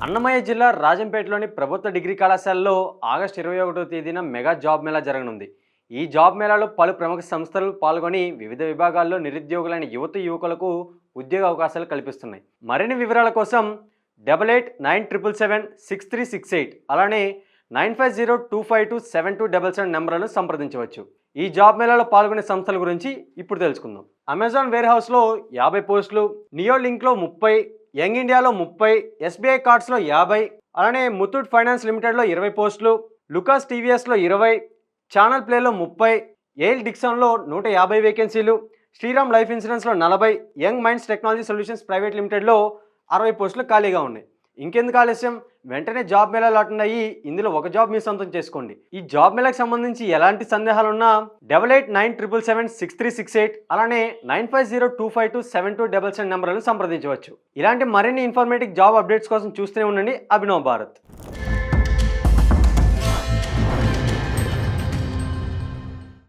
అన్నమయ్య జిల్లా రాజంపేటలోని ప్రభుత్వ డిగ్రీ కళాశాలలో ఆగస్టు 21వ తేదీన మెగా జాబ్ మేళా జరగనుంది. ఈ జాబ్ మేళాలో పలు ప్రముఖ సంస్థలు పాల్గొని వివిధ విభాగాల్లో నిరుద్యోగులైన యువకులకు ఉద్యోగ అవకాశాలు కల్పిస్తున్నాయి. మరిన్ని వివరాల కోసం 8897776368 అలానే 9502527277 నెంబర్లను సంప్రదించవచ్చు. ఈ జాబ్ మేళాలో పాల్గొనే సంస్థల గురించి ఇప్పుడు తెలుసుకుందాం. అమెజాన్ వేర్ హౌస్లో 50 పోస్టులు, నియో లింక్లో 30, యంగ్ ఇండియాలో 30, ఎస్బీఐ కార్డ్స్లో 50, అలానే ముతూట్ ఫైనాన్స్ లిమిటెడ్లో 20 పోస్టులు, లుకాస్ టీవీఎస్లో 20, ఛానల్ ప్లేలో 30, ఎయిల్ డిక్సన్లో 150 వేకెన్సీలు, శ్రీరామ్ లైఫ్ ఇన్సూరెన్స్లో 40, young minds technology solutions private లిమిటెడ్లో 60 పోస్టులు ఖాళీగా ఉన్నాయి. ఇంకెందుకు ఆలస్యం, వెంటనే జాబ్ మేళాలో అటెండ్ అయ్యి ఇందులో ఒక జాబ్ మీ సొంతం చేసుకోండి. ఈ జాబ్ మేళాకు సంబంధించి ఎలాంటి సందేహాలున్నా 8897776368 అలానే 9502527277 నెంబర్లను సంప్రదించవచ్చు. ఇలాంటి మరిన్ని ఇన్ఫర్మేటివ్ జాబ్ అప్డేట్స్ కోసం చూస్తూనే ఉండండి అభినవ్ భారత్.